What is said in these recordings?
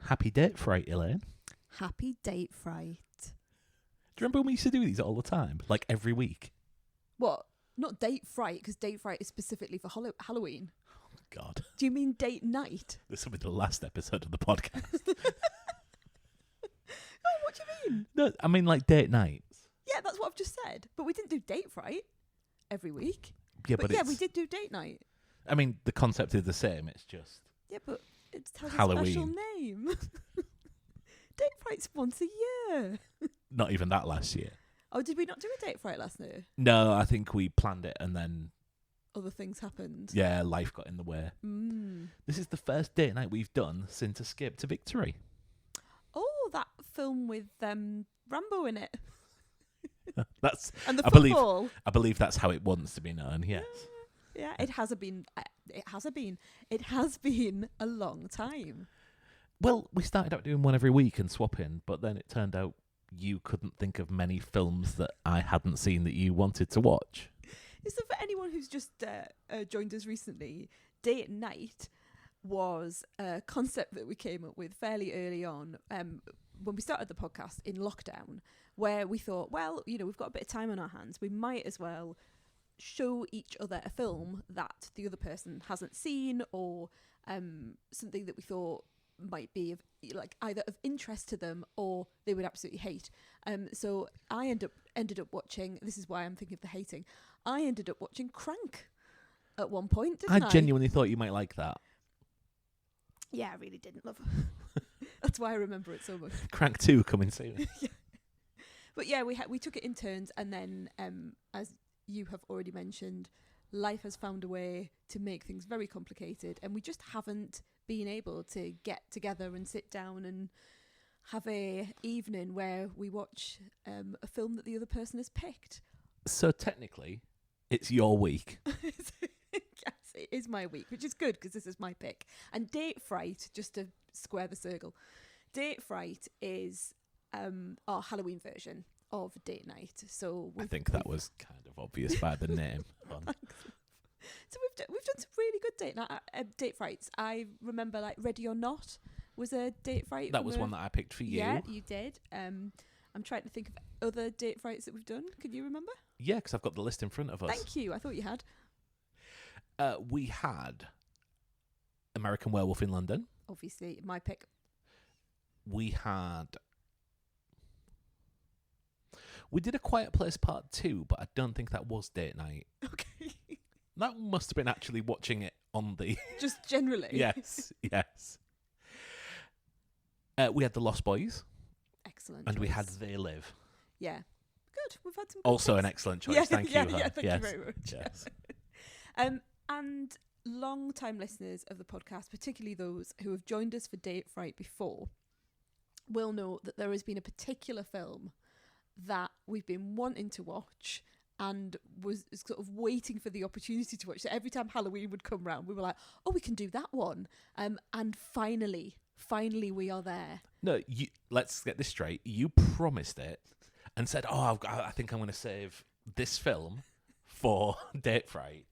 Happy date fright, Elaine. Happy date fright. Do you remember when we used to do these all the time? Like every week? What? Not date fright, because date fright is specifically for Halloween. Oh, God. Do you mean date night? This will be the last episode of the podcast. Oh, what do you mean? No, I mean like date nights. Yeah, that's what I've just said. But we didn't do date fright every week. Yeah, but it's, we did do date night. I mean, the concept is the same. It's just... Yeah, but it has Halloween. a special name. Date fright's once a year. Not even that last year. Oh, did we not do a date fright last year? No, I think we planned it and then... Other things happened. Yeah, life got in the way. This is the first date night we've done since Escape to Victory. Oh, that film with Rambo in it. That's And the I football. I believe that's how it wants to be known, yes. Yeah, it has been. It has been a long time. Well, we started out doing one every week and swapping, but then it turned out you couldn't think of many films that I hadn't seen that you wanted to watch. So for anyone who's just joined us recently, date night was a concept that we came up with fairly early on when we started the podcast in lockdown, where we thought, well, we've got a bit of time on our hands. We might as well show each other a film that the other person hasn't seen, or something that we thought might be of either of interest to them or they would absolutely hate. So I ended up watching. This is why I'm thinking of the hating. I ended up watching Crank at one point. Didn't I genuinely thought you might like that. Yeah, I really didn't love it. That's why I remember it so much. Crank 2 coming soon. Yeah. But yeah, we took it in turns, and then as you have already mentioned, life has found a way to make things very complicated, and we just haven't been able to get together and sit down and have a evening where we watch a film that the other person has picked. So technically, it's your week. Yes, it is my week, which is good because this is my pick. And Date Fright, just to square the circle, Date Fright is our Halloween version of Date Night. So I think that was kind of obvious by the name. So we've done some really good date frights. I remember Ready or Not was a date fright. That was one that I picked for you. Yeah, you did. I'm trying to think of other date frights that we've done. Can you remember? Yeah, because I've got the list in front of us. Thank you. I thought you had. We had American Werewolf in London. Obviously, my pick. We did A Quiet Place Part 2, but I don't think that was date night. Okay. That must have been actually watching it on the... Just generally. Yes. We had The Lost Boys. Excellent. And choice. we had They Live. Yeah. Good. We've had some good Also picks. an excellent choice. Yeah, Thank you. Yeah, thank you very much. Yes. And long-time listeners of the podcast, particularly those who have joined us for Date Fright before, will know that there has been a particular film that we've been wanting to watch and was sort of waiting for the opportunity to watch. So every time Halloween would come round, we were like, oh, we can do that one. And finally we are there. No, let's get this straight. You promised it and said, oh, I think I'm going to save this film for Date Fright.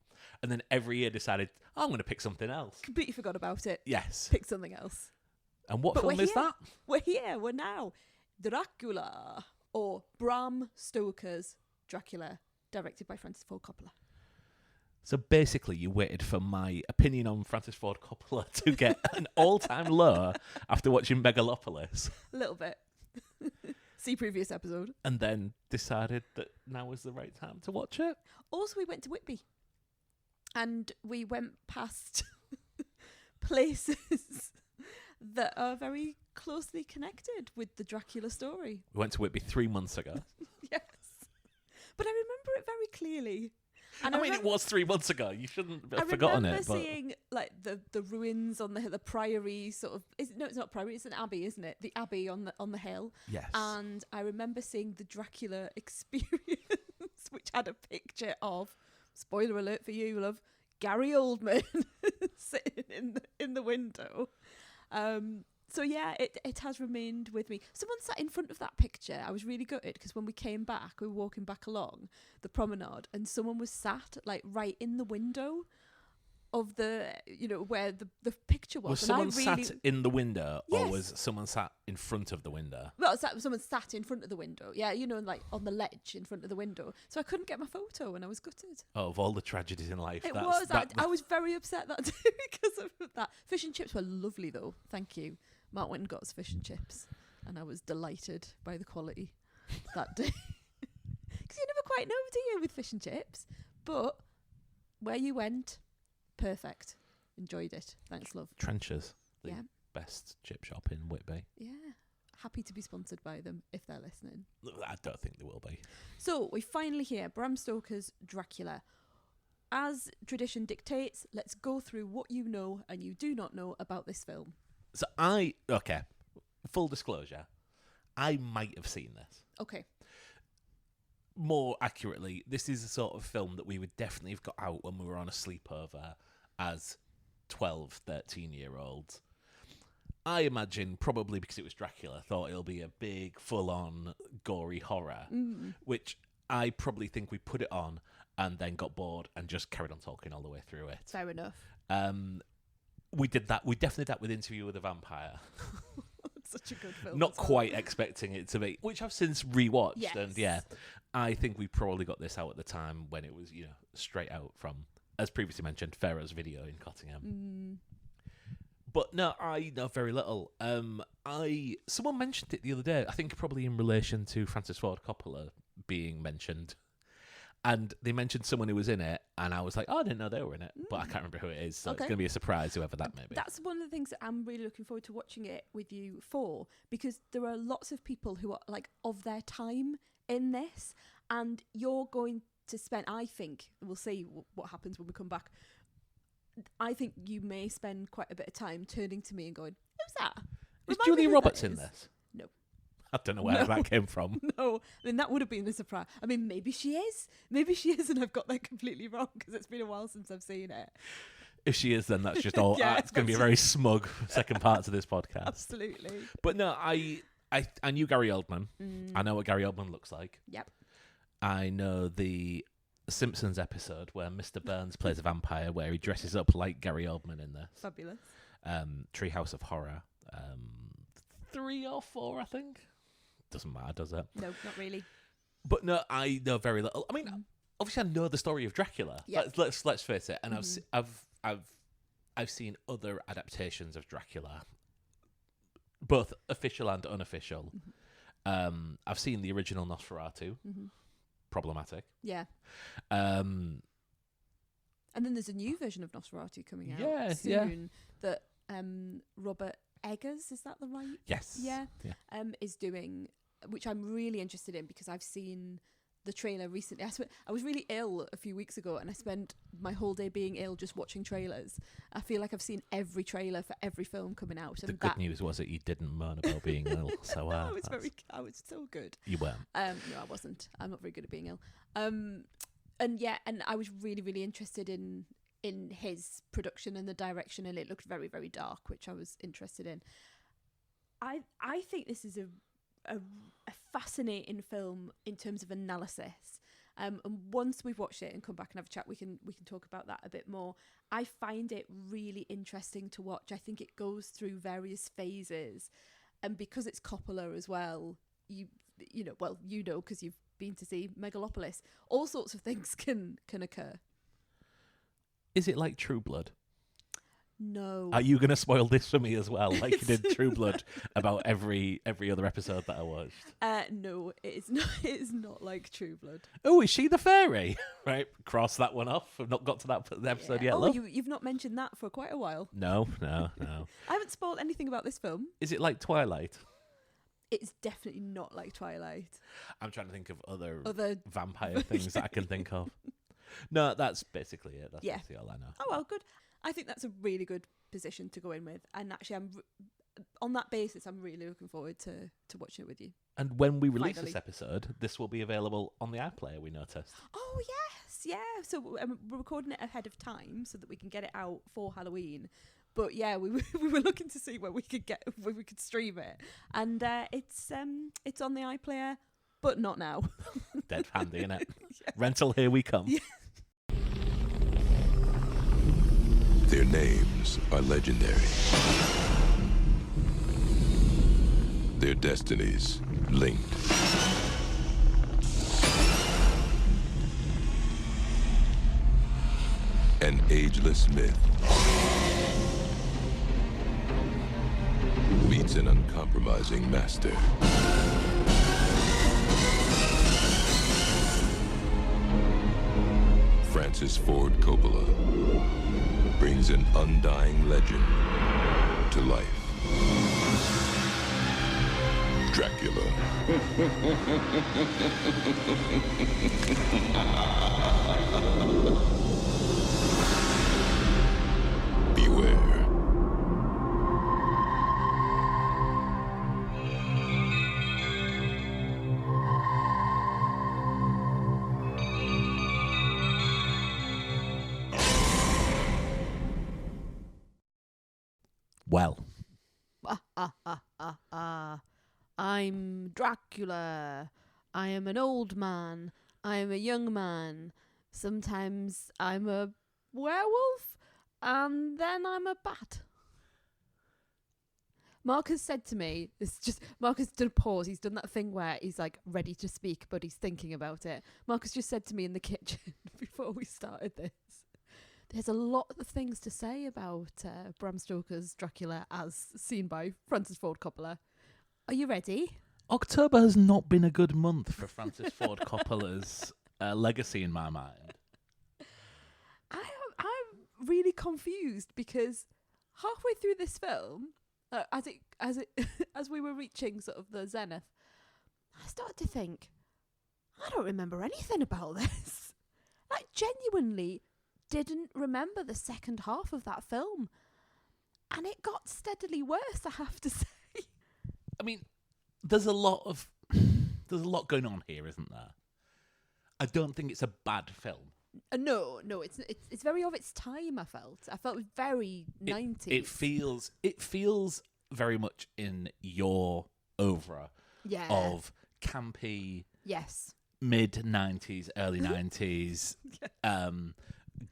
And then every year decided, oh, I'm going to pick something else. Completely forgot about it. Yes. Pick something else. And what But film is that? We're here. We're now. Dracula, or Bram Stoker's Dracula, directed by Francis Ford Coppola. So basically, you waited for my opinion on Francis Ford Coppola to get an all-time low after watching Megalopolis. A little bit. See previous episode. And then decided that now was the right time to watch it. Also, we went to Whitby. And we went past places that are very closely connected with the Dracula story. We went to Whitby 3 months ago. Yes. But I remember it very clearly. And I mean, it was 3 months ago. You shouldn't have forgotten it. I remember seeing the ruins on the priory sort of. It's not priory. It's an abbey, isn't it? The abbey on the hill. Yes. And I remember seeing the Dracula Experience, which had a picture of, spoiler alert for you, love, Gary Oldman sitting in the window. So yeah, it has remained with me. Someone sat in front of that picture. I was really gutted because when we came back, we were walking back along the promenade, and someone was sat right in the window of the, where the picture was. Was and someone sat in the window, or Yes. was someone sat in front of the window? Well, someone sat in front of the window. Yeah, like on the ledge in front of the window. So I couldn't get my photo, and I was gutted. Oh, of all the tragedies in life, It that's, was. that, I was very upset that day because of that. Fish and chips were lovely, though. Thank you. Mark went and got us fish and chips, and I was delighted by the quality that day. Because you never quite know, do you, with fish and chips? But where you went, perfect. Enjoyed it. Thanks, love. Trenchers, the Yeah. best chip shop in Whitby. Yeah. Happy to be sponsored by them if they're listening. I don't think they will be. So we finally hear Bram Stoker's Dracula. As tradition dictates, let's go through what you know and you do not know about this film. So full disclosure, I might have seen this. Okay. More accurately, this is the sort of film that we would definitely have got out when we were on a sleepover as 12, 13-year-olds. I imagine, probably because it was Dracula, thought it'll be a big, full-on, gory horror, which I probably think we put it on and then got bored and just carried on talking all the way through it. Fair enough. We did that. We definitely did that with Interview with a Vampire. It's such a good film. Not as well. quite expecting it to be, which I've since rewatched. Yes. And yeah, I think we probably got this out at the time when it was, straight out from, as previously mentioned, Ferro's video in Cottingham. But no, I know very little. Someone mentioned it the other day, I think probably in relation to Francis Ford Coppola being mentioned. And they mentioned someone who was in it, and I was like, oh, I didn't know they were in it. But I can't remember who it is, so it's going to be a surprise, whoever that may be. That's one of the things that I'm really looking forward to watching it with you for, because there are lots of people who are like of their time in this, and you're going to spend, I think, we'll see what happens when we come back. I think you may spend quite a bit of time turning to me and going, who's that? Is Remind me Julia who Roberts that in is." this? No. I don't know where that came from. No, I mean, that would have been a surprise. I mean, maybe she is. Maybe she is, and I've got that completely wrong because it's been a while since I've seen it. If she is, then that's just all. Yeah, it's going to be a very smug second part to this podcast. Absolutely. But no, I knew Gary Oldman. I know what Gary Oldman looks like. Yep. I know the Simpsons episode where Mr. Burns plays a vampire, where he dresses up like Gary Oldman in this. Fabulous. Treehouse of Horror. 3 or 4, I think. Doesn't matter, does it? No, not really. But no, I know very little. I mean, obviously, I know the story of Dracula. Yep. Let's face it. And I've seen other adaptations of Dracula, both official and unofficial. I've seen the original Nosferatu. Problematic. Yeah. Um, And then there's a new version of Nosferatu coming out soon that Robert Eggers, is that the right? yes. Yeah. Is doing, which I'm really interested in because I've seen the trailer recently. I was really ill a few weeks ago and I spent my whole day being ill just watching trailers. I feel like I've seen every trailer for every film coming out. And The good news was that you didn't moan about being ill. So I was so good. You weren't. No, I wasn't. I'm not very good at being ill. And I was really, really interested in his production and the direction, and it looked very, very dark, which I was interested in. I think this is a fascinating film in terms of analysis. And once we've watched it and come back and have a chat, we can talk about that a bit more. I find it really interesting to watch. I think it goes through various phases, and because it's Coppola as well, you know because you've been to see Megalopolis, all sorts of things can occur. Is it like True Blood? No. Are you going to spoil this for me as well, like you did True Blood about every other episode that I watched? No, it is not. It is not like True Blood. Oh, is she the fairy? Right, cross that one off. I've not got to that episode yet. Oh, love. you've not mentioned that for quite a while. No. I haven't spoiled anything about this film. Is it like Twilight? It's definitely not like Twilight. I'm trying to think of other Vampire things that I can think of. No, that's basically it. That's basically all I know. Oh, well, good. I think that's a really good position to go in with. And actually, on that basis, I'm really looking forward to watching it with you. And when we release this episode, this will be available on the iPlayer, we noticed. Oh, yes. Yeah. So we're recording it ahead of time so that we can get it out for Halloween. But yeah, we were looking to see where we could stream it. And it's on the iPlayer, but not now. Dead handy, innit? Yeah. Rental, here we come. Yeah. Their names are legendary. Their destinies linked. An ageless myth meets an uncompromising master. Francis Ford Coppola brings an undying legend to life. Dracula. Beware. Well, I'm Dracula. I am an old man. I am a young man. Sometimes I'm a werewolf, and then I'm a bat. Mark has said to me, Mark has done a pause. He's done that thing where he's like ready to speak, but he's thinking about it. Mark has just said to me in the kitchen before we started this, there's a lot of things to say about Bram Stoker's Dracula as seen by Francis Ford Coppola. Are you ready? October has not been a good month for Francis Ford Coppola's legacy in my mind. I'm really confused because halfway through this film, as we were reaching sort of the zenith, I started to think, I don't remember anything about this. Like, genuinely didn't remember the second half of that film. And it got steadily worse, I have to say. I mean, there's a lot going on here, isn't there? I don't think it's a bad film. No, it's very of its time. I felt it was very 90s. It feels very much in your oeuvre of campy, yes, mid 90s, early 90s,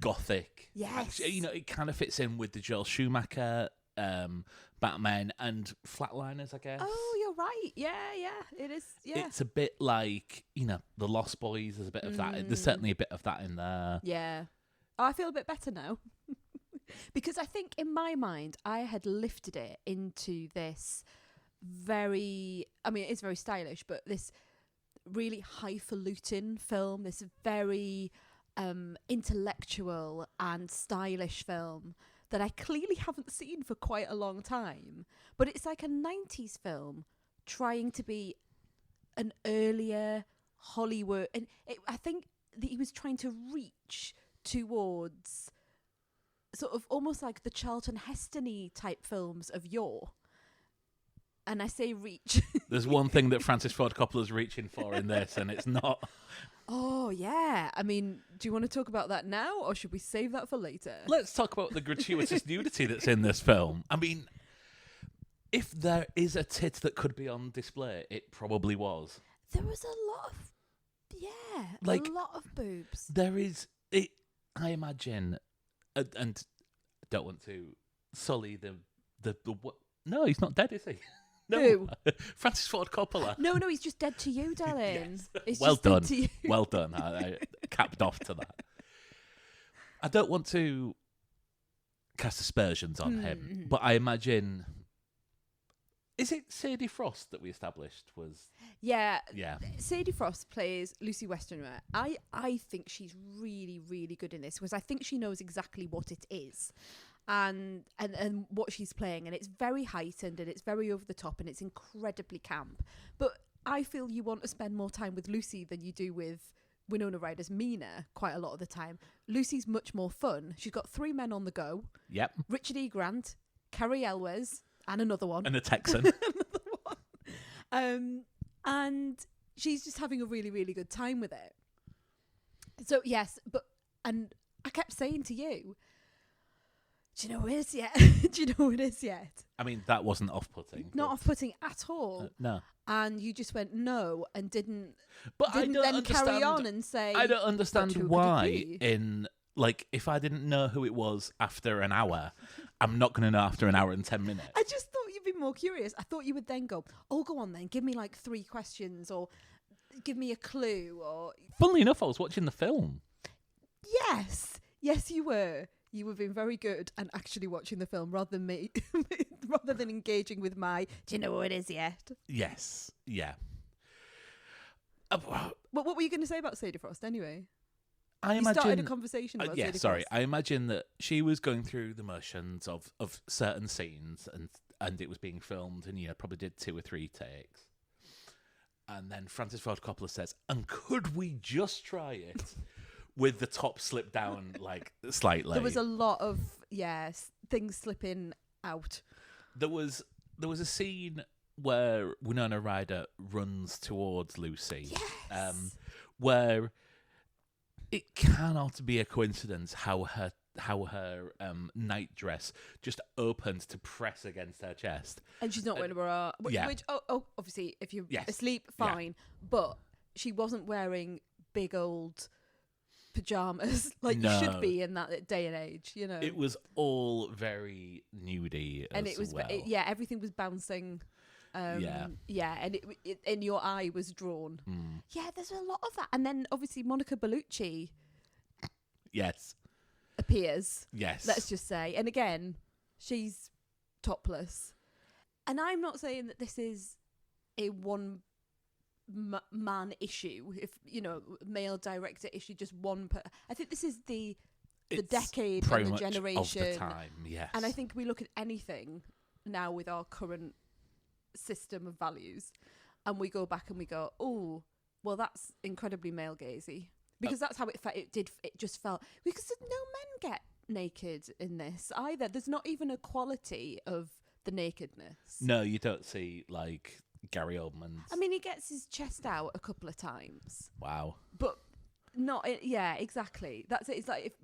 gothic. Yes, actually, you know, it kind of fits in with the Joel Schumacher Batman and Flatliners, I guess. Oh, you're right. Yeah, it is. Yeah, it's a bit like, you know, the Lost Boys. There's a bit of that. There's certainly a bit of that in there. Yeah, I feel a bit better now because I think in my mind I had lifted it into this very. I mean, it's very stylish, but this really highfalutin film. This very intellectual and stylish film that I clearly haven't seen for quite a long time. But it's like a 90s film trying to be an earlier Hollywood. And I think that he was trying to reach towards sort of almost like the Charlton Heston-y type films of yore. And I say reach. There's one thing that Francis Ford Coppola's reaching for in this, and it's not. Oh, yeah. I mean, do you want to talk about that now, or should we save that for later? Let's talk about the gratuitous nudity that's in this film. I mean, if there is a tit that could be on display, it probably was. There was a lot of, a lot of boobs. There is, I imagine, and I don't want to sully the no, he's not dead, is he? No. Who? Francis Ford Coppola. No, he's just dead to you, darling. Yes. It's Well just done. dead to you. Well done. I capped off to that. I don't want to cast aspersions on him, but I imagine. Is it Sadie Frost that we established was? Yeah. Yeah. Sadie Frost plays Lucy Westenra. I think she's really, really good in this because I think she knows exactly what it is. And what she's playing, and it's very heightened and it's very over the top and it's incredibly camp. But I feel you want to spend more time with Lucy than you do with Winona Ryder's Mina quite a lot of the time. Lucy's much more fun. She's got 3 men on the go. Yep. Richard E. Grant, Carrie Elwes, and another one. And a Texan. Another one. And she's just having a really, really good time with it. So yes, and I kept saying to you, do you know who it is yet? Do you know who it is yet? I mean, that wasn't off-putting. Not off-putting at all. No. And you just went no and didn't But I don't then understand, carry on and say. I don't understand why in Like, if I didn't know who it was after an hour, I'm not going to know after an hour and 10 minutes. I just thought you'd be more curious. I thought you would then go, oh, go on then, give me like 3 questions or give me a clue or... Funnily enough, I was watching the film. Yes, you were. You were being very good and actually watching the film rather than me, rather than engaging with my, do you know what it is yet? Yes, yeah. What were you going to say about Sadie Frost anyway? I You imagine... started a conversation about Sadie Frost. I imagine that she was going through the motions of certain scenes and it was being filmed and, probably did 2 or 3 takes. And then Francis Ford Coppola says, and could we just try it? With the top slipped down, like, slightly. There was a lot of, things slipping out. There was a scene where Winona Ryder runs towards Lucy. Yes. Where it cannot be a coincidence how her night dress just opened to press against her chest. And she's not wearing a bra. Which, obviously, if you're asleep, fine. Yeah. But she wasn't wearing big old... pajamas like you should be in that day and age, It was all very nudie, and it was everything was bouncing. And and your eye was drawn. Yeah, there's a lot of that, and then obviously Monica Bellucci, appears. Yes, let's just say, and again, she's topless, and I'm not saying that this is a one. Man issue, if male director issue, just one I think this is the decade and the generation of the time, yes. And I think we look at anything now with our current system of values and we go back and we go, oh well, that's incredibly male gazy, because that's how it felt. It just felt, because no men get naked in this either. There's not even a quality of the nakedness. No, you don't see like Gary Oldman's. I mean, he gets his chest out a couple of times. Wow. But not... Yeah, exactly. That's it. It's like...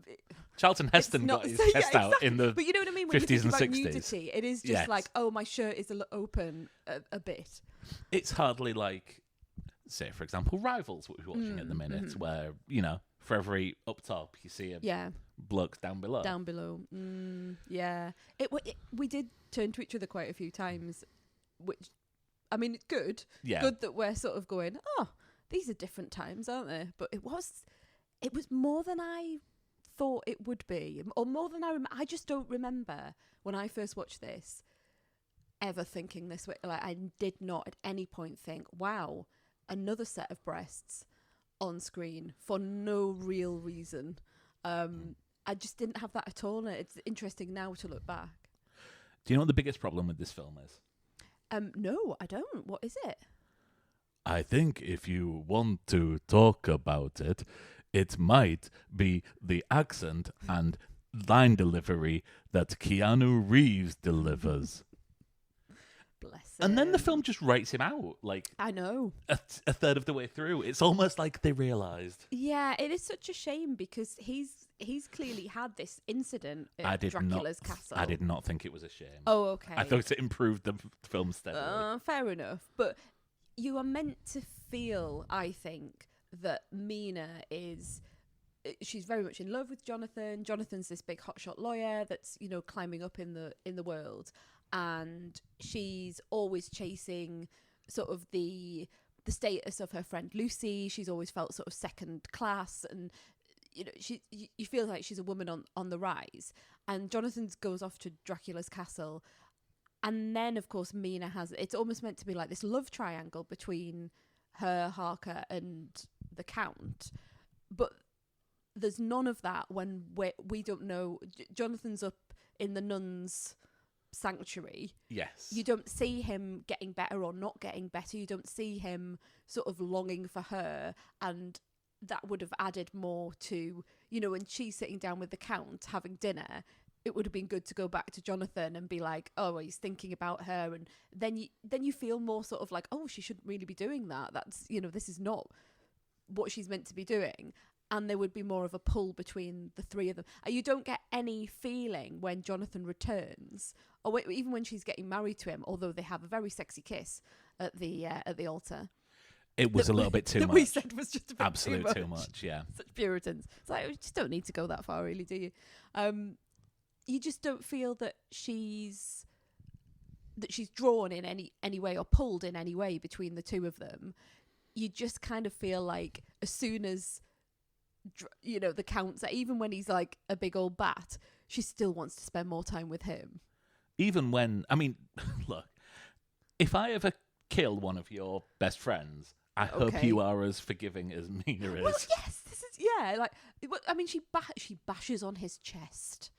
Charlton Heston got his chest out in the 50s and 60s. But you know what I mean? When you think about nudity, it is just like, oh, my shirt is open a bit. It's hardly like, say, for example, Rivals, what we're watching at the minute, where, for every up top, you see a bloke down below. Down below. Yeah. We did turn to each other quite a few times, which... I mean, it's good. Yeah. Good that we're sort of going, oh, these are different times, aren't they? But it was more than I thought it would be, or more than I just don't remember when I first watched this ever thinking this way. Like, I did not at any point think, wow, another set of breasts on screen for no real reason. I just didn't have that at all. And it's interesting now to look back. Do you know what the biggest problem with this film is? No, I don't. What is it? I think if you want to talk about it, it might be the accent and line delivery that Keanu Reeves delivers. Bless him. And then the film just writes him out, like, I know, a third of the way through. It's almost like they realised. Yeah, it is such a shame because he's clearly had this incident at Dracula's castle. I did not think it was a shame. Oh, okay. I thought it improved the film steadily. Fair enough. But you are meant to feel, I think, that Mina she's very much in love with Jonathan. Jonathan's this big hotshot lawyer that's, climbing up in the world. And she's always chasing sort of the status of her friend Lucy. She's always felt sort of second class, and you feel like she's a woman on the rise. And Jonathan goes off to Dracula's castle, and then of course Mina it's almost meant to be like this love triangle between her, Harker, and the Count, but there's none of that when we don't know. Jonathan's up in the nuns' sanctuary. Yes. You don't see him getting better or not getting better. You don't see him sort of longing for her, and that would have added more to, when she's sitting down with the Count having dinner, it would have been good to go back to Jonathan and be like, oh, he's thinking about her, and then you feel more sort of like, oh, she shouldn't really be doing that. That's, this is not what she's meant to be doing. And there would be more of a pull between the three of them. And you don't get any feeling when Jonathan returns, or even when she's getting married to him, although they have a very sexy kiss at the altar. It was a little bit too that much. we said was just a bit Absolutely too much, yeah. Such Puritans. It's like, you just don't need to go that far, really, do you? You just don't feel that she's drawn in any way or pulled in any way between the two of them. You just kind of feel like as soon as, the Count's, even when he's like a big old bat, she still wants to spend more time with him. Even when, I mean, look, if I ever kill one of your best friends, I hope you are as forgiving as Mina is. Well, yes, this is, like, I mean, she bashes on his chest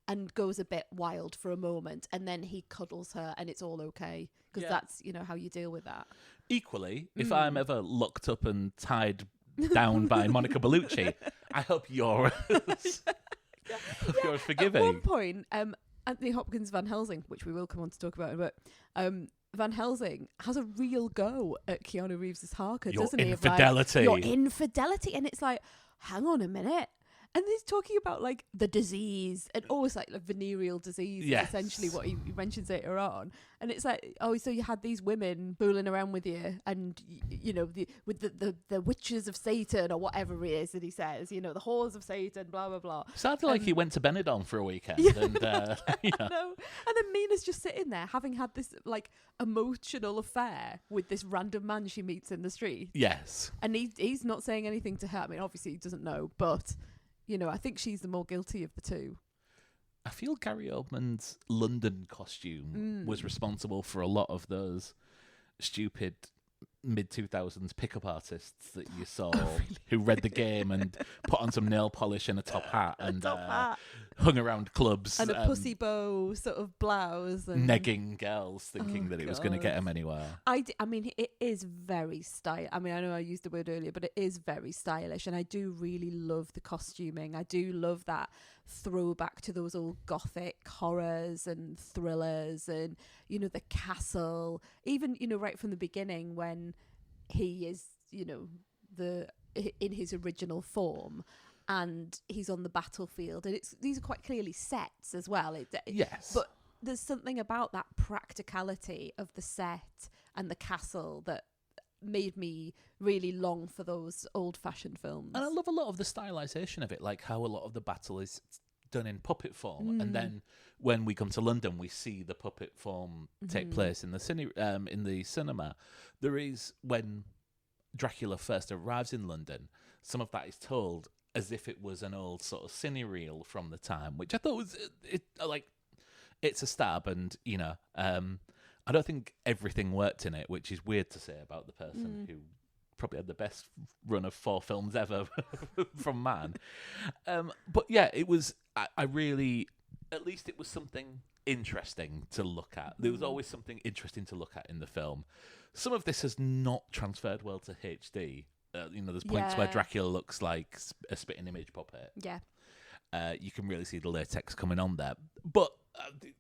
and goes a bit wild for a moment, and then he cuddles her, and it's all okay, because that's, how you deal with that. Equally, if I'm ever locked up and tied down by Monica Bellucci, I hope you're you're forgiving. At one point, Anthony Hopkins Van Helsing, which we will come on to talk about, but Van Helsing has a real go at Keanu Reeves' Harker, doesn't he? Infidelity. Your infidelity. And it's like, hang on a minute. And he's talking about like the disease and always like venereal disease, is essentially what he mentions later on. And it's like, oh, so you had these women fooling around with you, and with the witches of Satan or whatever it is that he says, the whores of Satan, blah blah blah. Sounded like he went to Benidorm for a weekend, and No. And then Mina's just sitting there, having had this like emotional affair with this random man she meets in the street. Yes, and he's not saying anything to her. I mean, obviously he doesn't know, but. I think she's the more guilty of the two. I feel Gary Oldman's London costume was responsible for a lot of those stupid mid-2000s pickup artists that you saw who read the game and put on some nail polish and a top hat and hung around clubs. And a pussy bow sort of blouse. And negging girls thinking that it was going to get them anywhere. I mean, it is very stylish. I mean, I know I used the word earlier, but it is very stylish. And I do really love the costuming. I do love that throwback to those old gothic horrors and thrillers and, the castle. Even, right from the beginning when he is, in his original form. And he's on the battlefield, and these are quite clearly sets as well. Yes, but there's something about that practicality of the set and the castle that made me really long for those old-fashioned films. And I love a lot of the stylization of it, like how a lot of the battle is done in puppet form, and then when we come to London, we see the puppet form take place in the cinema. There is, when Dracula first arrives in London, some of that is told as if it was an old sort of cine reel from the time, which I thought was it's a stab, and I don't think everything worked in it, which is weird to say about the person who probably had the best run of 4 films ever from Man. But yeah, it was. I really, at least it was something interesting to look at. There was always something interesting to look at in the film. Some of this has not transferred well to HD. There's points where Dracula looks like a spitting image puppet. Yeah. You can really see the latex coming on there. But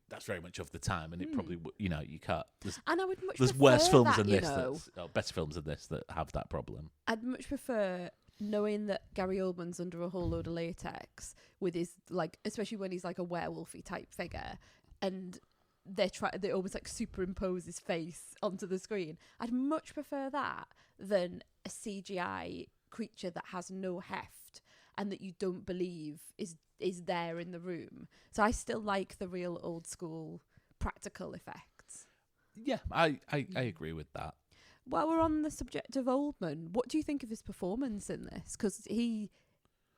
that's very much of the time, and it probably, you can't. And I would much there's prefer worse films that, than this, better films than this that have that problem. I'd much prefer knowing that Gary Oldman's under a whole load of latex with his, like, especially when he's like a werewolfy type figure, and they almost like superimpose his face onto the screen. I'd much prefer that than a CGI creature that has no heft and that you don't believe is there in the room. So I still like the real old school practical effects. Yeah, I agree with that. While we're on the subject of Oldman, what do you think of his performance in this? Because he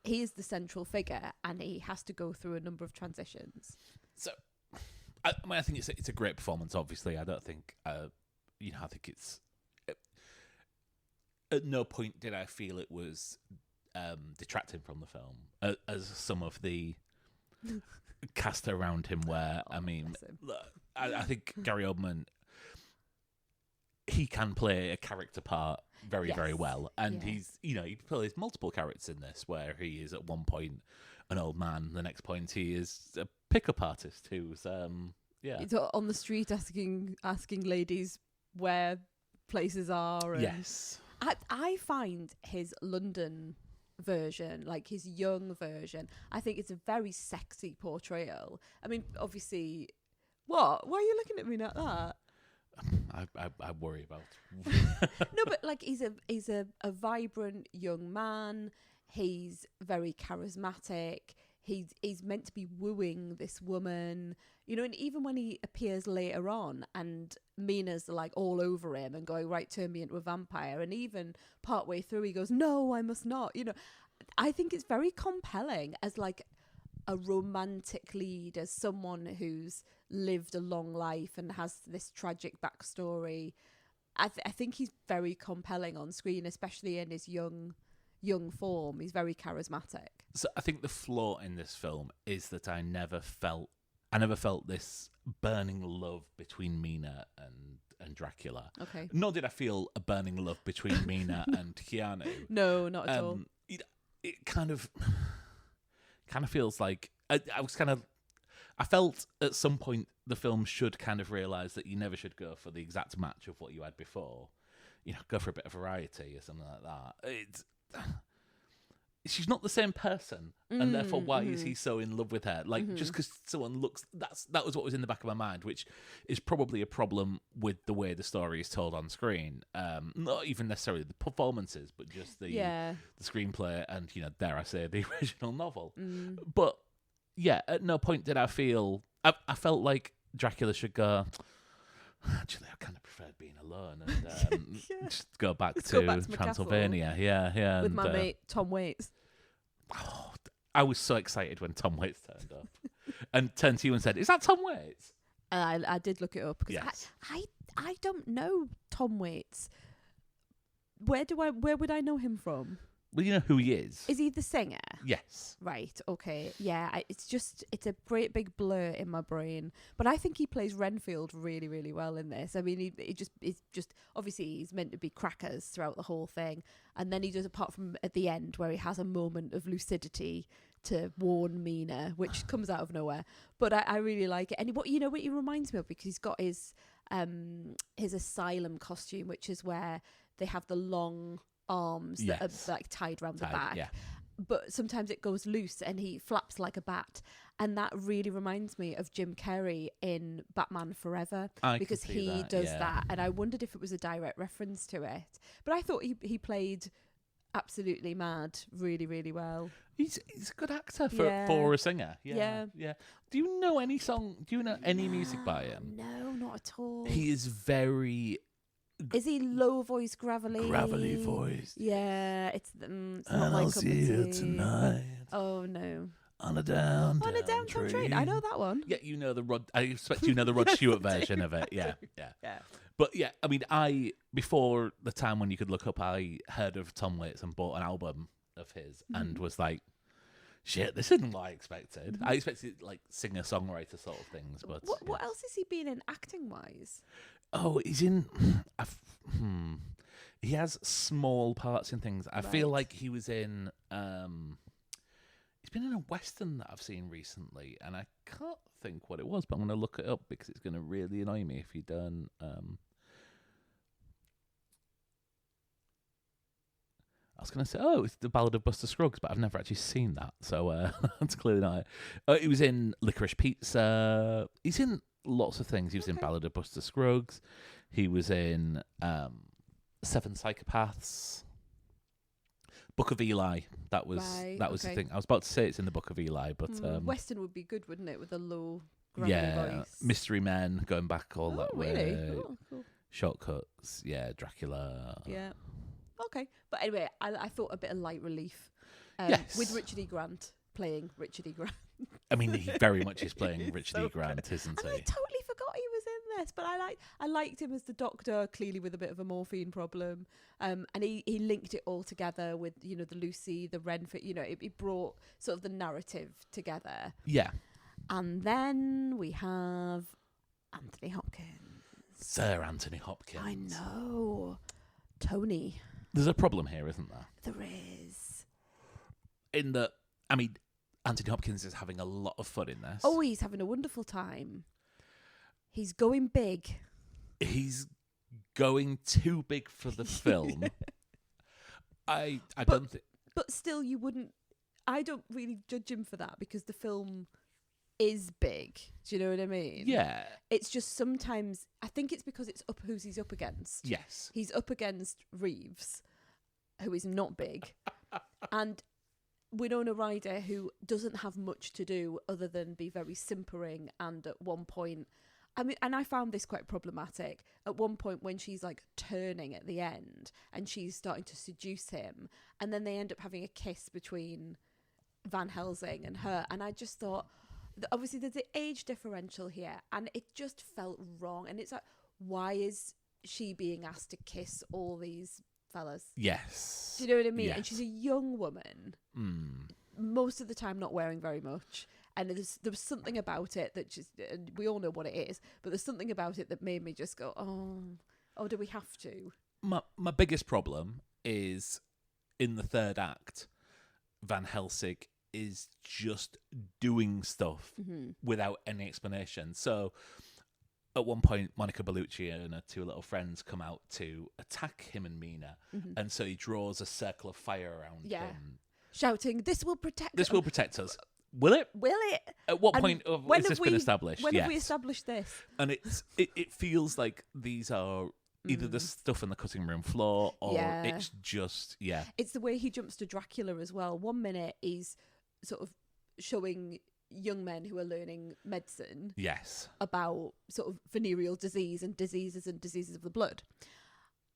is the central figure and he has to go through a number of transitions. So, I think it's a great performance. Obviously, I don't think I think it's. At no point did I feel it was detracting from the film, as some of the cast around him were. I mean, I think Gary Oldman, he can play a character part very, very well. And he's, he plays multiple characters in this, where he is at one point an old man, the next point he is a pickup artist who's, He's on the street asking ladies where places are. And yes. I find his London version, like his young version, I think it's a very sexy portrayal. I mean, obviously, what? Why are you looking at me like that? I worry about. No, but like he's a vibrant young man. He's very charismatic. He's meant to be wooing this woman, you know, and even when he appears later on and Mina's like all over him and going, right, turn me into a vampire, and even partway through he goes, no, I must not, you know. I think it's very compelling as like a romantic lead, as someone who's lived a long life and has this tragic backstory. I think he's very compelling on screen, especially in his young form. He's very charismatic. So I think the flaw in this film is that I never felt this burning love between Mina and Dracula. Okay. Nor did I feel a burning love between Mina and Keanu. No, not at all. It kind of feels like I felt at some point the film should kind of realise that you never should go for the exact match of what you had before. You know, go for a bit of variety or something like that. She's not the same person, and therefore why is he so in love with her? Like, just because someone looks... That was what was in the back of my mind, which is probably a problem with the way the story is told on screen. Not even necessarily the performances, but just the screenplay and, you know, dare I say, the original novel. But, yeah, at no point did I feel... I felt like Dracula should go... Actually, I kind of preferred being alone and just go back to Transylvania. Yeah. With my mate Tom Waits. Oh, I was so excited when Tom Waits turned up and turned to you and said, "Is that Tom Waits?" I did look it up because yes. I don't know Tom Waits. Where would I know him from? Well, you know who he is. Is he the singer? Yes. Right, okay. Yeah, it's a great big blur in my brain. But I think he plays Renfield really, really well in this. I mean, it's just obviously he's meant to be crackers throughout the whole thing. And then he does, apart from at the end where he has a moment of lucidity to warn Mina, which comes out of nowhere. But I really like it. And what he reminds me of, because he's got his asylum costume, which is where they have the long arms that are like tied around the back, but sometimes it goes loose and he flaps like a bat, and that really reminds me of Jim Carrey in Batman Forever, because he does that, and I wondered if it was a direct reference to it, but I thought he played absolutely mad really, really well. He's a good actor for a singer. Yeah. Do you know any song? Do you know any music by him? No, not at all. He is very... Is he low voice, gravelly? Gravelly voice. Yeah, it's not and my I'll cup see of you tea. tonight. Oh no. On a downtown train. I know that one. Yeah, you know the Rod. I expect you know the Rod Stewart version of it. Yeah. But yeah, I mean, before the time when you could look up, I heard of Tom Waits and bought an album of his and was like, shit, this isn't what I expected. I expected like singer-songwriter sort of things. But what else has he been in acting wise? Oh, he's in. He has small parts in things. I feel like he was in. He's been in a Western that I've seen recently, and I can't think what it was, but I'm going to look it up because it's going to really annoy me if you don't. I was going to say, it's the Ballad of Buster Scruggs, but I've never actually seen that, so that's clearly not it. He was in Licorice Pizza. He's in lots of things. He was in Ballad of Buster Scruggs. He was in Seven Psychopaths. Book of Eli. That was the thing. I was about to say it's in the Book of Eli, but Western would be good, wouldn't it, with a low gravelly voice? Mystery Men, going back all that really? way. Oh, cool. Shortcuts, Dracula. Yeah. Okay, but anyway, I thought a bit of light relief with Richard E. Grant playing Richard E. Grant. I mean, he very much is playing Richard E. Grant, isn't he? And I totally forgot he was in this, but I liked him as the Doctor, clearly with a bit of a morphine problem, and he linked it all together with the Lucy, the Renfield. It brought sort of the narrative together. Yeah. And then we have Anthony Hopkins. Sir Anthony Hopkins. I know. Tony. There's a problem here, isn't there? There is. In that, I mean, Anthony Hopkins is having a lot of fun in this. Oh, he's having a wonderful time. He's going big. He's going too big for the film. I don't think... But still, you wouldn't... I don't really judge him for that, because the film is big. Do you know what I mean? Yeah. It's just sometimes, I think it's because it's up who's he's up against. Yes. He's up against Reeves, who is not big, and Winona Ryder, who doesn't have much to do other than be very simpering, and at one point, I mean, and I found this quite problematic. At one point when she's like turning at the end and she's starting to seduce him, and then they end up having a kiss between Van Helsing and her, and I just thought, obviously there's an age differential here, and it just felt wrong. And it's like, why is she being asked to kiss all these fellas? Yes. Do you know what I mean? Yes. And she's a young woman, most of the time not wearing very much. And there was something about it that just, and we all know what it is, but there's something about it that made me just go, oh, do we have to? My biggest problem is in the third act, Van Helsing is just doing stuff without any explanation. So at one point, Monica Bellucci and her two little friends come out to attack him and Mina. And so he draws a circle of fire around him. Shouting, "This will protect This will protect us." Will it? Will it? At what And point when has this have been we- established? When have we Yes. established this? And it feels like these are either the stuff on the cutting room floor or Yeah. it's just, It's the way he jumps to Dracula as well. One minute he's sort of showing young men who are learning medicine Yes. about sort of venereal disease and diseases of the blood.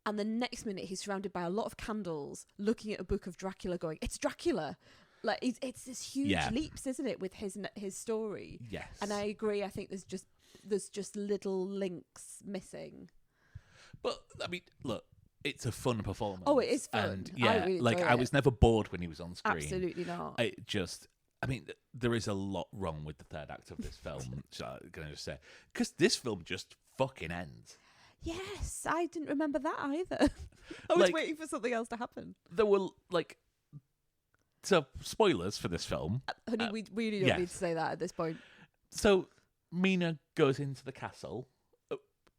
And the next minute he's surrounded by a lot of candles looking at a book of Dracula going, it's Dracula. Like it's this huge leaps, isn't it, with his story? Yes. And I agree. I think there's just little links missing. But I mean, look, it's a fun performance. Oh, it is fun. And I really enjoy I it. was never bored when he was on screen. Absolutely not. I mean, there is a lot wrong with the third act of this film. So I'm gonna just say, because this film just fucking ends. Yes, I didn't remember that either. I was waiting for something else to happen. There were so spoilers for this film. Honey, we really don't need to say that at this point. So Mina goes into the castle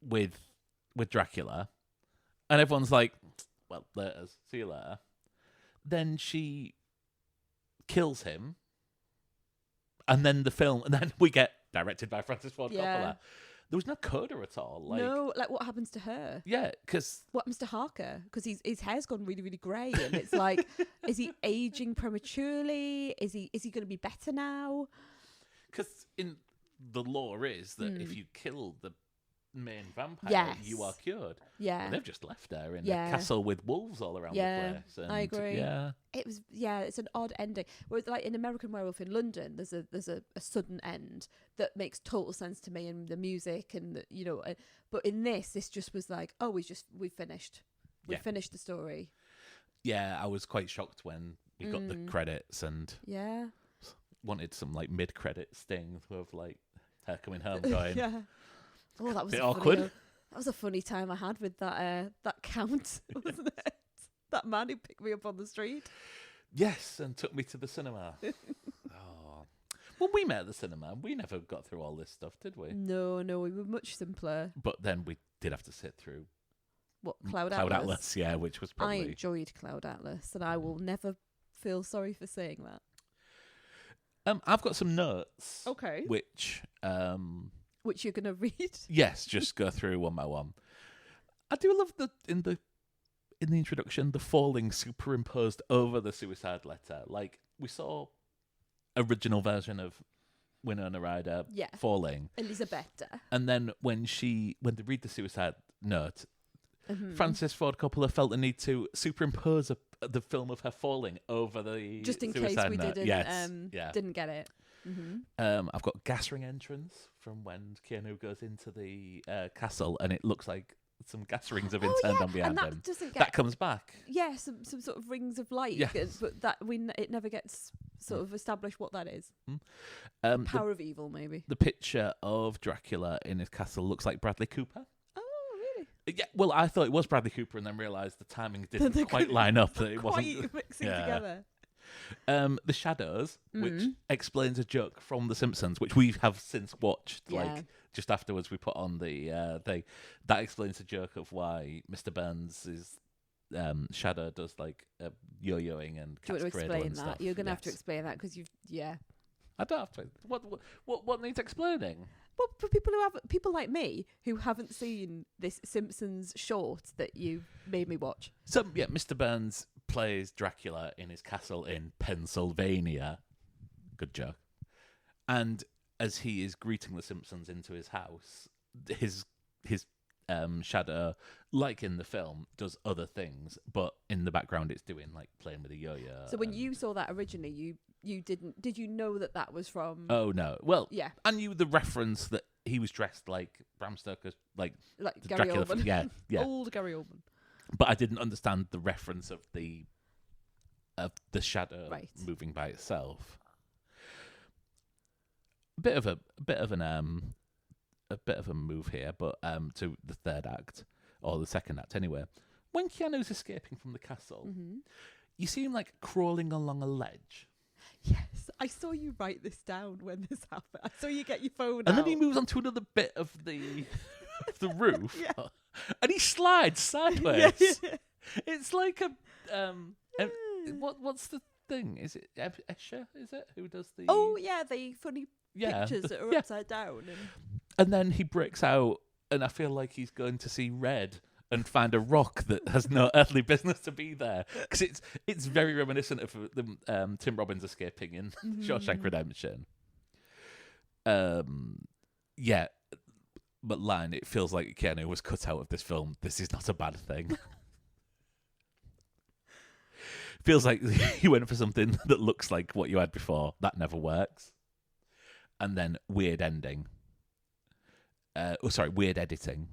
with Dracula, and everyone's like, "Well, later, see you later." Then she kills him, and then we get directed by Francis Ford Coppola. There was no coda at all. No, like what happens to her? Yeah, because What happens to Harker? Because his hair's gone really, really grey, and it's like, is he aging prematurely? Is he going to be better now? Because in the lore is that if you kill the main vampire, you are cured. Yeah, But they've just left her in a castle with wolves all around the place. And I agree. Yeah, it was. Yeah, it's an odd ending. Whereas, like in American Werewolf in London, there's a sudden end that makes total sense to me, and the music and but in this just was like, oh, we finished. We finished the story. Yeah, I was quite shocked when we got the credits and wanted some like mid-credit sting of like her coming home going. Yeah. Oh, that was Bit awkward. That was a funny time I had with that count, wasn't it? That man who picked me up on the street. Yes, and took me to the cinema. Oh. When we met at the cinema, we never got through all this stuff, did we? No, we were much simpler. But then we did have to sit through What, Cloud Atlas, yeah, which was probably... I enjoyed Cloud Atlas, and I will never feel sorry for saying that. I've got some notes. Okay. Which you're going to read? Yes, just go through one by one. I do love in the introduction, the falling superimposed over the suicide letter. Like, we saw original version of Winona Ryder falling. Elizabeth. And then when they read the suicide note, Francis Ford Coppola felt the need to superimpose the film of her falling over the just in suicide case we note. didn't get it. I've got gas ring entrance from when Keanu goes into the castle, and it looks like some gas rings have been turned on behind and him. That comes back. Yeah, some sort of rings of light. Yes. But it never gets sort of established what that is. Power of evil, maybe. The picture of Dracula in his castle looks like Bradley Cooper. Oh, really? Yeah, well, I thought it was Bradley Cooper, and then realised the timing didn't quite line up. That it wasn't quite mixing together. The Shadows, which explains a joke from The Simpsons, which we have since watched. Like just afterwards, we put on the thing that explains a joke of why Mr. Burns' shadow does like yo-yoing and Do you want cat's to cradle explain and that? stuff. You're going to have to explain that because you've I don't have to. What needs explaining? Well, for people like me who haven't seen this Simpsons short that you made me watch. So yeah, Mr. Burns plays Dracula in his castle in Pennsylvania. Good joke. And as he is greeting the Simpsons into his house, his shadow, like in the film, does other things, but in the background it's doing like playing with a yo-yo. So when you saw that originally, did you know that was from? Oh no. Well, yeah, I knew the reference that he was dressed like Bram Stoker's, like Gary Dracula. Oldman. Yeah. Old Gary Oldman. But I didn't understand the reference of the shadow moving by itself. A bit of a move here, but to the third act or the second act anyway. When Keanu's escaping from the castle, you see him like crawling along a ledge. Yes, I saw you write this down when this happened. I saw you get your phone and then he moves on to another bit of the roof, and he slides sideways. Yeah. It's like what's the thing? Is it Escher? Is it who does the? Oh yeah, the funny pictures that are upside down. And then he breaks out, and I feel like he's going to see red and find a rock that has no earthly business to be there, because it's very reminiscent of the Tim Robbins escaping in Shawshank Redemption. Yeah, but line, it feels like Keanu was cut out of this film. This is not a bad thing. Feels like you went for something that looks like what you had before. That never works. And then weird ending. Weird editing.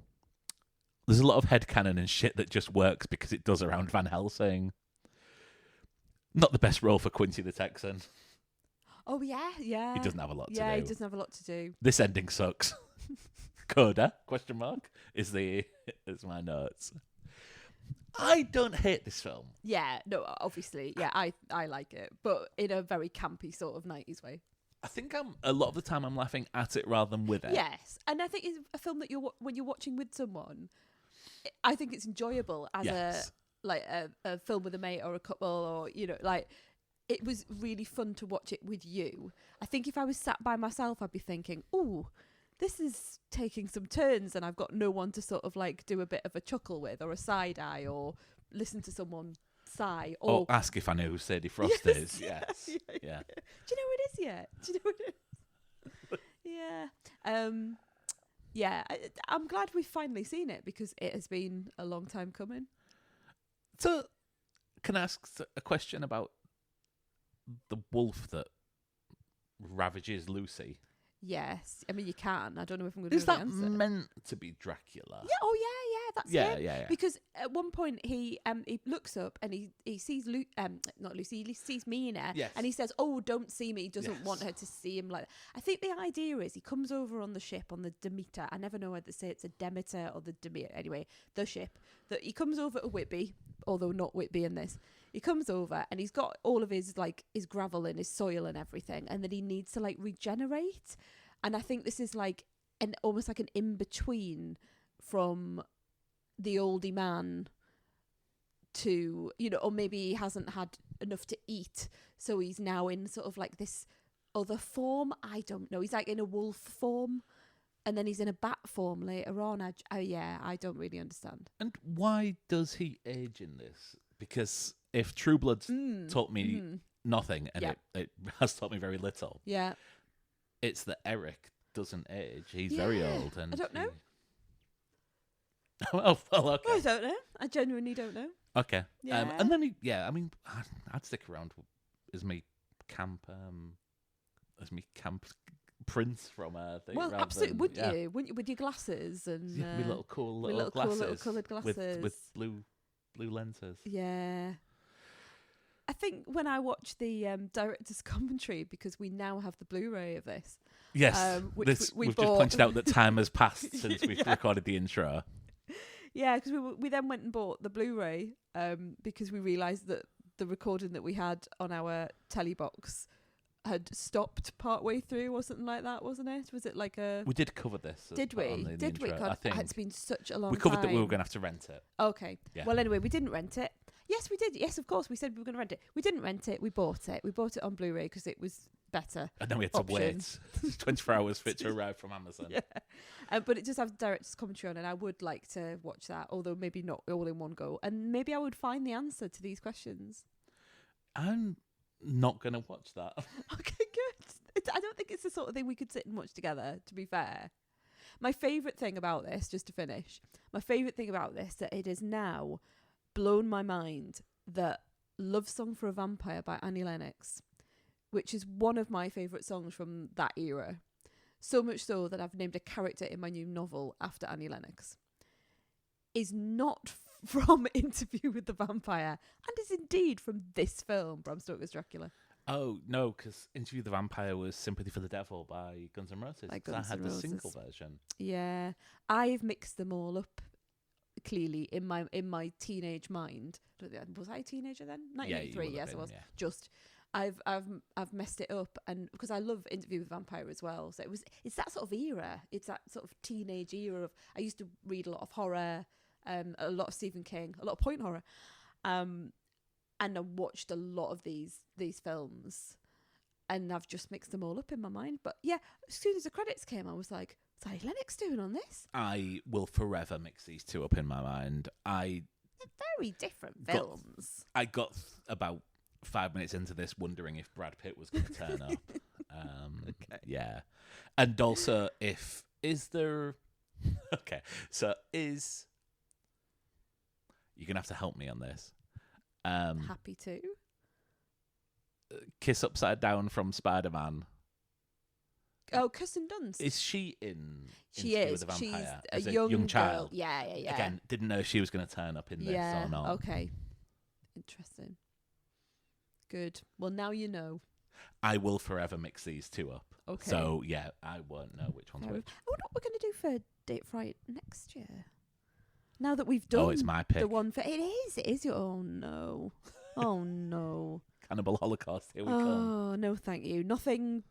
There's a lot of headcanon and shit that just works because it does around Van Helsing. Not the best role for Quincy the Texan. Oh, yeah. He doesn't have a lot to do. Yeah, he doesn't have a lot to do. This ending sucks. Coda, ? is my notes. I don't hate this film. Yeah, no, obviously. Yeah, I like it, but in a very campy sort of 90s way. I think a lot of the time I'm laughing at it rather than with it. Yes, and I think it's a film that when you're watching with someone, I think it's enjoyable as a film with a mate or a couple, or it was really fun to watch it with you. I think if I was sat by myself, I'd be thinking, "Ooh, this is taking some turns," and I've got no one to sort of like do a bit of a chuckle with, or a side eye, or listen to someone sigh, or ask if I know who Sadie Frost is. Yes. Yeah. Do you know who it is yet? Do you know who it is? Yeah. I'm glad we've finally seen it, because it has been a long time coming. So, can I ask a question about the wolf that ravages Lucy? Yes. I mean, you can. I don't know if I'm going to Is know that the answer. meant to be Dracula? Yeah. Oh, yeah. That's it. Yeah. Because at one point he looks up and he sees not Lucy. He sees Mina, and he says, "Oh, don't see me." He doesn't want her to see him like that. I think the idea is he comes over on the ship on the Demeter. I never know whether to say it's a Demeter or the Demeter. Anyway, the ship that he comes over to Whitby, although not Whitby in this. He comes over and he's got all of his his gravel and his soil and everything, and then he needs to regenerate. And I think this is almost like an in between from the oldie man to, or maybe he hasn't had enough to eat, so he's now in sort of this other form. I don't know. He's in a wolf form, and then he's in a bat form later on. I don't really understand. And why does he age in this? Because if True Blood's taught me nothing, and it has taught me very little, it's that Eric doesn't age. He's very old. And I don't know. Well, okay. I don't know. I genuinely don't know. Okay. Yeah. And then I'd stick around as me camp prince from thing. Well, absolutely. Would you? Wouldn't you, with your glasses and with little cool little glasses, little coloured glasses with blue lenses. Yeah. I think when I watched the director's commentary, because we now have the Blu-ray of this. Yes, which we've bought. just pointed out that time has passed since we've recorded the intro. Yeah, because we then went and bought the Blu-ray because we realised that the recording that we had on our telly box had stopped partway through or something like that, wasn't it? Was it We did cover this. Did we? Did we? I think it's been such a long time. We covered that we were going to have to rent it. Okay. Yeah. Well, anyway, we didn't rent it. Yes, we did. Yes, of course. We said we were going to rent it. We didn't rent it. We bought it. We bought it on Blu-ray because it was better. And then we had to option. wait 24 hours for it to arrive from Amazon. Yeah. But it just has director's commentary on it, and I would like to watch that, although maybe not all in one go. And maybe I would find the answer to these questions. I'm not going to watch that. Okay, good. I don't think it's the sort of thing we could sit and watch together, to be fair. My favourite thing about this, just to finish, that it has now blown my mind that Love Song for a Vampire by Annie Lennox, which is one of my favourite songs from that era, so much so that I've named a character in my new novel after Annie Lennox, is not from Interview with the Vampire, and is indeed from this film, Bram Stoker's Dracula. Oh, no, because Interview with the Vampire was Sympathy for the Devil by Guns N' Roses. By 'cause Guns I had N' the Roses. single version. Yeah, I've mixed them all up. Clearly, in my teenage mind, was I a teenager then? 1983, yes, I was. Yeah. Just, I've messed it up, and because I love Interview with the Vampire as well, so it's that sort of era. It's that sort of teenage era of. I used to read a lot of horror, a lot of Stephen King, a lot of point horror, and I watched a lot of these films, and I've just mixed them all up in my mind. But yeah, as soon as the credits came, I was like, "What's Annie Lennox doing on this?" I will forever mix these two up in my mind. They're very different films. I got about 5 minutes into this wondering if Brad Pitt was going to turn up. Okay. Yeah. And also, is there... Okay, so is... You're going to have to help me on this. Happy to. Kiss Upside Down from Spider-Man. Oh, Kirsten Dunst. Is she in She Interview is. with the She's Vampire a as young girl. child? Yeah. Again, didn't know she was going to turn up in this or not. Okay. Interesting. Good. Well, now you know. I will forever mix these two up. Okay. So, yeah, I won't know which one's I which. wonder what we're going to do for Date Fright next year. Now that we've done It's my pick. the one for... It is your... Oh, no. Oh, no. Cannibal Holocaust, here we come. Oh, no, thank you. Nothing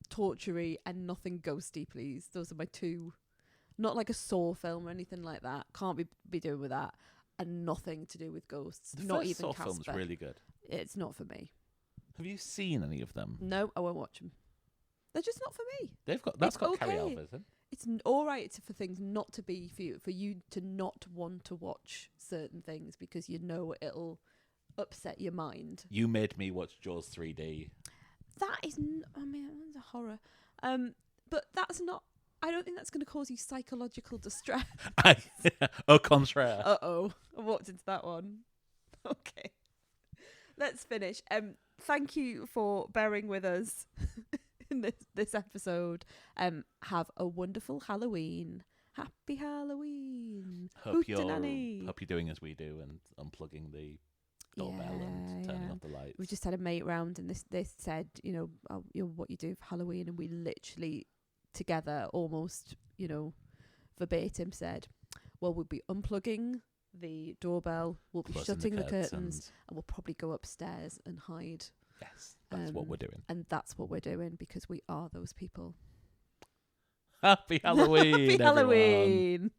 torture-y and nothing ghosty, please. Those are my two. Not like a Saw film or anything like that. Can't be doing with that. And nothing to do with ghosts. The not first even Saw Casper. film's really good. It's not for me. Have you seen any of them? No, I won't watch them. They're just not for me. That's got Carrie okay. Elvis in. It's all right for things not to be for you to not want to watch certain things because you know it'll upset your mind. You made me watch Jaws 3D. That is, it's a horror. But that's not. I don't think that's going to cause you psychological distress. Au contraire. I walked into that one. Okay, let's finish. Thank you for bearing with us in this episode. Have a wonderful Halloween. Happy Halloween. Hope Hootenanny. you're doing as we do and unplugging the doorbell and turning off the lights. We just had a mate round and they said, what you do for Halloween, and we literally together almost, verbatim said, well, we'll be unplugging the doorbell, we'll be Closing shutting the curtains, curtains. and we'll probably go upstairs and hide. Yes, that's what we're doing. And that's what we're doing because we are those people. Happy Halloween, Happy everyone. Halloween.